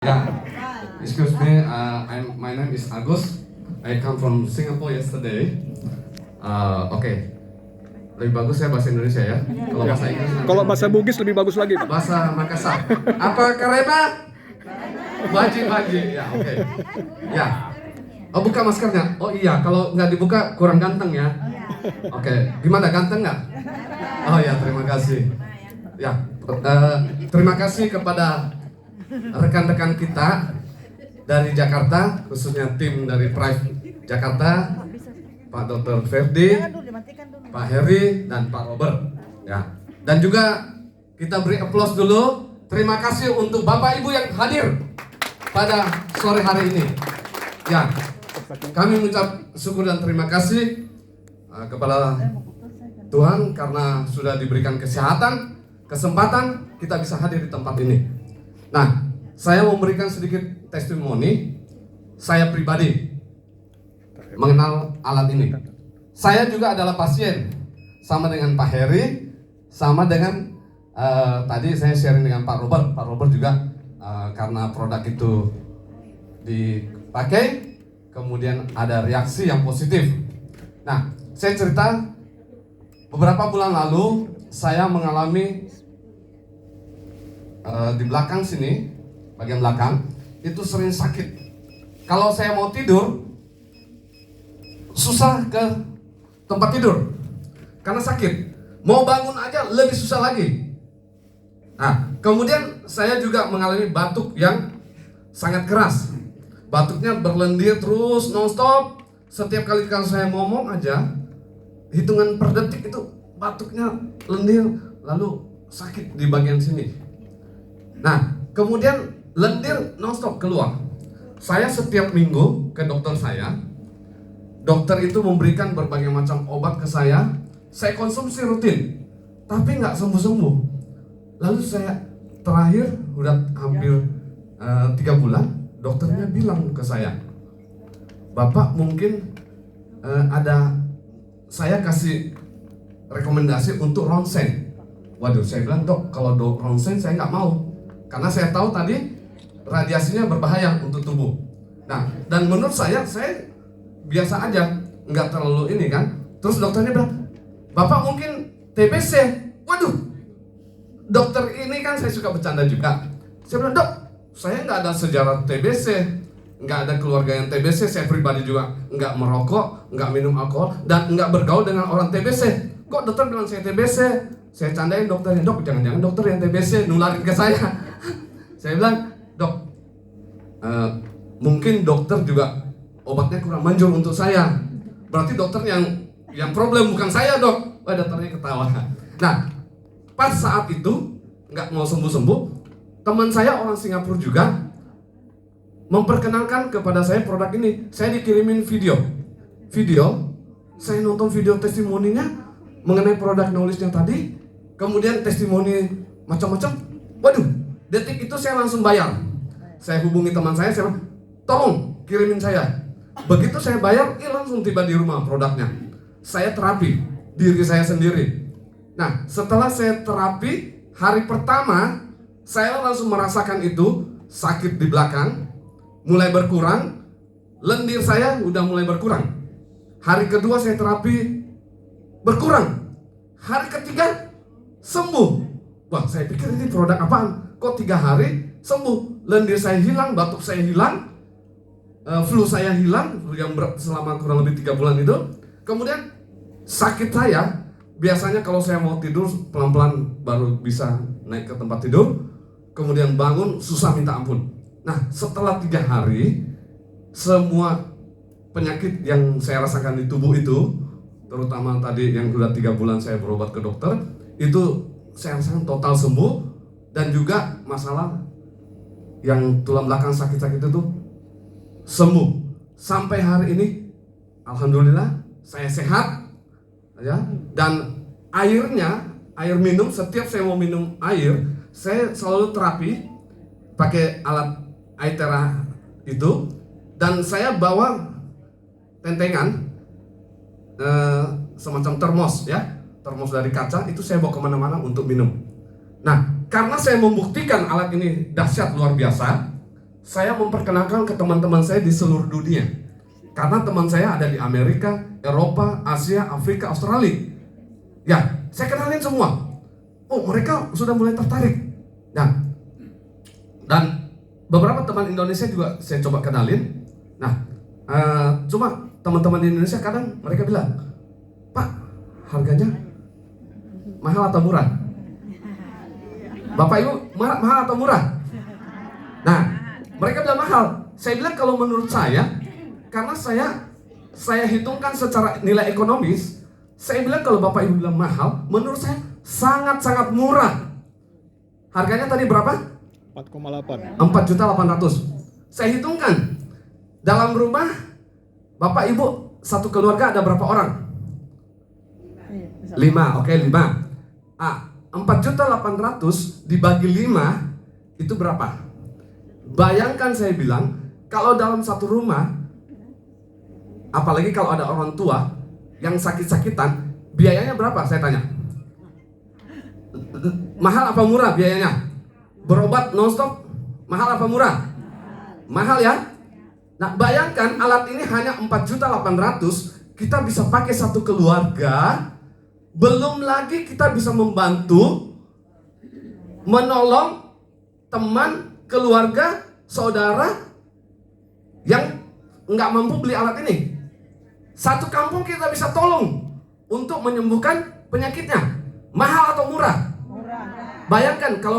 Yeah, excuse me. My name is Agus. I come from Singapore yesterday. Okay. Lebih bagus ya bahasa Indonesia ya. Kalau bahasa Inggris. Kalau bahasa Bugis lebih bagus lagi, Pak. Bahasa Makassar. Apa karena? Baji. Ya, oke. Ya. Oh, buka maskernya. Oh iya, kalau nggak dibuka kurang ganteng ya. Oke. Gimana, ganteng nggak? Oh ya, terima kasih. Ya, terima kasih kepada rekan-rekan kita dari Jakarta, khususnya tim dari Prive Jakarta, Pak Dr. Ferdi, Pak Heri, dan Pak Robert. Ya, dan juga kita beri aplaus dulu. Terima kasih untuk Bapak Ibu yang hadir pada sore hari ini. Ya, kami mengucap syukur dan terima kasih kepada Tuhan karena sudah diberikan kesehatan, kesempatan kita bisa hadir di tempat ini. Nah, saya memberikan sedikit testimoni saya pribadi mengenal alat ini. Saya juga adalah pasien, sama dengan Pak Heri, sama dengan tadi saya sharing dengan Pak Robert. Pak Robert juga karena produk itu dipakai, kemudian ada reaksi yang positif. Nah, saya cerita beberapa bulan lalu saya mengalami di belakang sini, bagian belakang itu sering sakit. Kalau saya mau tidur susah ke tempat tidur karena sakit. Mau bangun aja lebih susah lagi. Nah, kemudian saya juga mengalami batuk yang sangat keras. Batuknya berlendir terus nonstop. Setiap kali kalau saya ngomong aja, hitungan per detik itu batuknya lendir lalu sakit di bagian sini. Nah, kemudian lendir nonstop keluar. Saya setiap minggu ke dokter saya. Dokter itu memberikan berbagai macam obat ke saya. Saya konsumsi rutin, tapi nggak sembuh-sembuh. Lalu saya terakhir udah hampir 3 bulan, dokternya bilang ke saya, Bapak mungkin saya kasih rekomendasi untuk ronsen. Waduh, saya bilang dok, kalau ronsen saya nggak mau. Karena saya tahu tadi radiasinya berbahaya untuk tubuh. Nah, dan menurut saya biasa aja, nggak terlalu ini kan. Terus dokternya bilang, Bapak mungkin TBC. Waduh, dokter ini kan saya suka bercanda juga. Saya bilang, dok, saya nggak ada sejarah TBC, nggak ada keluarga yang TBC. Saya pribadi juga nggak merokok, nggak minum alkohol, dan nggak bergaul dengan orang TBC. Kok dokter bilang saya TBC? Saya candain dokternya, dok, jangan-jangan dokter yang TBC nularin ke saya. Saya bilang, dok, mungkin dokter juga obatnya kurang manjur untuk saya. Berarti dokter yang problem bukan saya, dok. Wah, dokternya ketawa. Nah, pas saat itu nggak mau sembuh-sembuh, teman saya orang Singapura juga memperkenalkan kepada saya produk ini. Saya dikirimin video. Saya nonton video testimoninya mengenai produk knowledge-nya tadi. Kemudian testimoni macam-macam. Waduh, detik itu saya langsung bayar. Saya hubungi teman saya bilang, tolong kirimin saya. Begitu saya bayar, langsung tiba di rumah produknya. Saya terapi diri saya sendiri. Nah, setelah saya terapi, hari pertama saya langsung merasakan itu sakit di belakang mulai berkurang, lendir saya udah mulai berkurang. Hari kedua saya terapi berkurang. Hari ketiga sembuh. Wah, saya pikir ini produk apaan? Kok 3 hari sembuh? Lendir saya hilang, batuk saya hilang, flu saya hilang yang selama kurang lebih 3 bulan itu. Kemudian sakit saya, biasanya kalau saya mau tidur pelan-pelan baru bisa naik ke tempat tidur. Kemudian bangun susah minta ampun. Nah, setelah 3 hari, semua penyakit yang saya rasakan di tubuh itu, terutama tadi yang sudah 3 bulan saya berobat ke dokter, itu saya rasakan total sembuh. Dan juga masalah yang tulang belakang sakit-sakit itu sembuh. Sampai hari ini, alhamdulillah saya sehat, ya. Dan air minum, setiap saya mau minum air, saya selalu terapi pakai alat Aitera itu. Dan saya bawa tentengan semacam termos, ya, termos dari kaca itu saya bawa kemana-mana untuk minum. Nah, karena saya membuktikan alat ini dahsyat luar biasa, saya memperkenalkan ke teman-teman saya di seluruh dunia. Karena teman saya ada di Amerika, Eropa, Asia, Afrika, Australia. Ya, saya kenalin semua. Oh, mereka sudah mulai tertarik. Nah, dan beberapa teman Indonesia juga saya coba kenalin. Nah, cuma teman-teman di Indonesia kadang mereka bilang, Pak, harganya mahal atau murah? Bapak Ibu, mahal atau murah? Nah, mereka bilang mahal. Saya bilang kalau menurut saya, karena saya hitungkan secara nilai ekonomis, saya bilang kalau Bapak Ibu bilang mahal, menurut saya sangat-sangat murah. Harganya tadi berapa? 4,8. 4.800.000. Saya hitungkan, dalam rumah Bapak Ibu satu keluarga ada berapa orang? 5, oke 5. 4.800.000 dibagi 5 itu berapa? Bayangkan saya bilang, kalau dalam satu rumah, apalagi kalau ada orang tua yang sakit-sakitan, biayanya berapa? Saya tanya. Mahal apa murah biayanya? Berobat nonstop, mahal apa murah? Mahal ya? Nah, bayangkan alat ini hanya 4.800.000, kita bisa pakai satu keluarga. Belum lagi kita bisa membantu menolong teman, keluarga, saudara yang nggak mampu beli alat ini. Satu kampung kita bisa tolong untuk menyembuhkan penyakitnya. Mahal atau murah? Bayangkan kalau